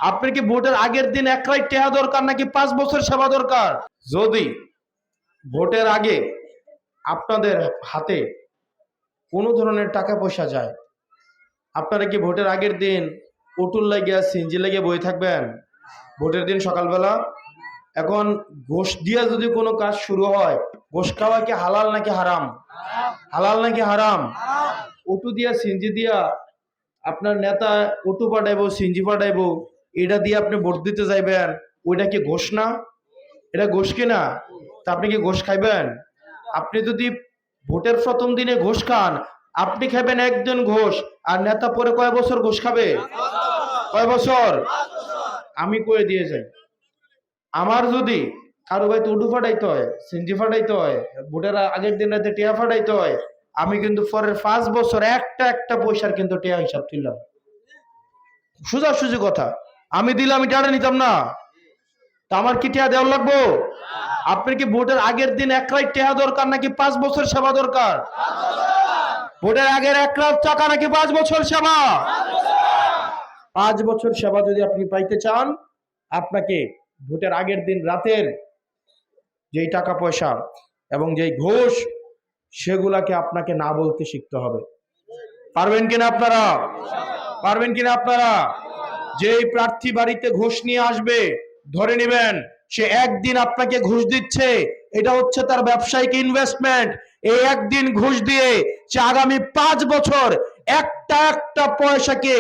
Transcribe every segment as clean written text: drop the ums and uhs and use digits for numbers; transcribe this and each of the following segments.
আপনার কি ভোটের আগের দিন একরাই টেহা দরকার নাকি 5 বছর সেবা দরকার? যদি ভোটের আগে আপনাদের হাতে কোনো ধরনের টাকা পয়সা যায়, আপনারা কি ভোটের আগের দিন অটুল লাগিয়া সিনজি লাগিয়ে বই থাকবেন ভোটের দিন সকালবেলা? এখন ঘোষ দিয়া যদি কোনো কাজ শুরু হয়, ঘোষ খাওয়া কি হালাল নাকি হারাম? হালাল নাকি হারাম? অটু দিয়া সিনজি দিয়া আপনার নেতা অটু পাঠাইবো, সিনজি পাঠাইবো, এটা দিয়ে আপনি ভোট দিতে যাইবেন, ওইটা কি ঘোষ না? এটা ঘোষ কিনা? তা আপনি কি ঘোষ খাইবেন? আপনি যদি ভোটের প্রথম দিনে ঘোষ খান, আপনি খাবেন একজন ঘোষ, আর নেতা পরে কয় বছর ঘোষ খাবে? কয় বছর? আমি কয়ে দিয়ে যাই, আমার যদি কারো ভাই উডু ফাটাইতে হয়, সিনজি ফাটাইতে হয়, ভোটের আগের দিন রাতে টিয়া ফাটাইতে হয়, আমি কিন্তু পরের 5 বছর একটা একটা পয়সার কিন্তু টিয়া হিসাব তুললাম। সোজাসুজি কথা, আমি দিলে আমি টাকা নিতাম না, তা আমার কি টিয়া দেওয়ার লাগবো? আপনার কি ভোটের আগের দিন একরাই টিয়া দরকার নাকি 5 বছর সেবা দরকার? ভোটের আগের এক লাখ টাকা নাকি 5 বছর সেবা? 5 বছর সেবা যদি আপনি পাইতে চান, আপনাকে ভোটের আগের দিন রাতের যেই টাকা পয়সা এবং যেই ঘোষ, সেগুলাকে আপনাকে না বলতে শিখতে হবে। পারবেন কিনা আপনারা? পারবেন কিনা আপনারা? যেই প্রার্থী বাড়িতে ঘুষ নিয়ে আসবে, ধরে নেবেন সে একদিন আপনাকে ঘুষ দিচ্ছে, এটা হচ্ছে তার ব্যবসায়িক ইনভেস্টমেন্ট। এই একদিন ঘুষ দিয়ে সে আগামী 5 বছর একটা একটা পয়সাকে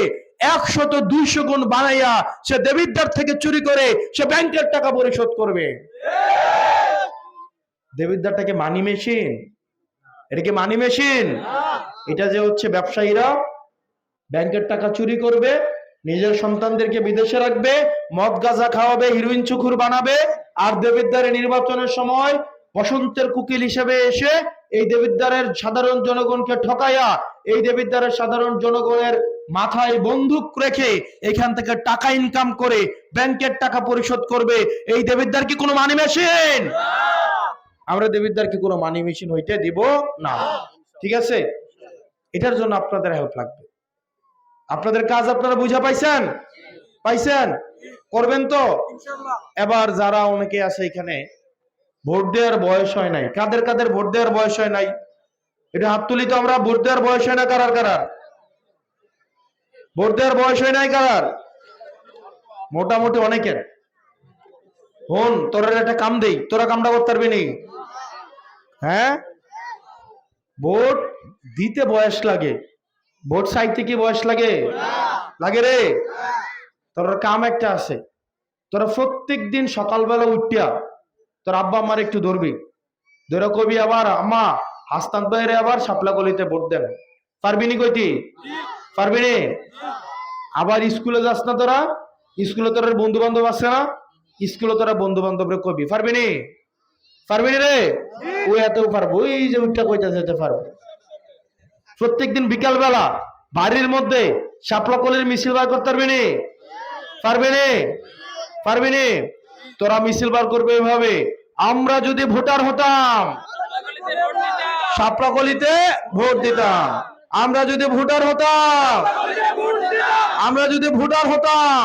100-200 গুণ বানাইয়া সে দেবিদ্বার থেকে চুরি করে সে ব্যাংকের টাকা পরিশোধ করবে। দেবিদ্বারটাকে মানি মেশিন? এটা কি মানি মেশিন? এটা যে হচ্ছে ব্যবসায়ীরা ব্যাংকের টাকা চুরি করবে, নিজের সন্তানদেরকে বিদেশে রাখবে, মদ গাঁজা খাওয়াবে, হিরোইন চুখুর বানাবে, আর দেবিদ্বারের নির্বাচনের সময় বসন্তের কুকিল হিসেবে এসে এই দেবিদ্বারের সাধারণ জনগণকে ঠকাইয়া এই দেবিদ্বারের সাধারণ জনগণের মাথায় বন্দুক রেখে এখান থেকে টাকা ইনকাম করে ব্যাংকের টাকা পরিশোধ করবে। এই দেবিদ্বার কি কোনো মানি মেশিন? আমরা দেবিদ্বারকে কোনো মানি মেশিন হইতে দিব না। ঠিক আছে? এটার জন্য আপনাদের হেল্প লাগবে। আপনাদের কাজ আপনারা বুঝা পাইছেন? পাইছেন? করবেন তো? এবার যারা অনেকে আছে এখানে ভোট দেওয়ার বয়স হয় নাই, কাদের কাদের ভোট দেওয়ার বয়স হয় নাই? এটা হাত তুলি তো আমরা। ভোট দেওয়ার বয়স হয় না কারার কারার? ভোট দেওয়ার বয়স হয় নাই কারার? মোটামুটি অনেকের। হন, তোরা একটা কাম দেই, তোরা কামটা করতে পারবি নি? হ্যাঁ, ভোট দিতে বয়স লাগে, ভোট চাইতে কি বয়স লাগে? লাগে রে। তোর কাম একটা আছে, তোরা প্রত্যেক দিন সকালবেলা উঠিয়া তোর আব্বা আমার একটু ধরবি, ধরে কবি আবার আম্মা হাসতান বাইরে আবার শাপলা গলিতে ভোট দেন। পারবি নি? কইতি পারবি নি? আবার স্কুলে যাস না তোরা? স্কুলে তোর বন্ধু বান্ধব আছে না? স্কুলে তোরা বন্ধু বান্ধব কবি, পারবি নি? পারবি নি রে? ওই এতেও পারবো, ওই যে উঠটা কইতে যেতে পারবো। প্রত্যেকদিন বিকাল বেলা বাড়ির মধ্যে শাপলা কলির মিছিল বার করতে পারবি নি? পারবি নি? পারবি নি? তোরা মিছিল বার করবে এভাবে, আমরা যদি ভোটার হতাম শাপলা কলিতে ভোট দিতাম, আমরা যদি ভোটার হতাম, আমরা যদি ভোটার হতাম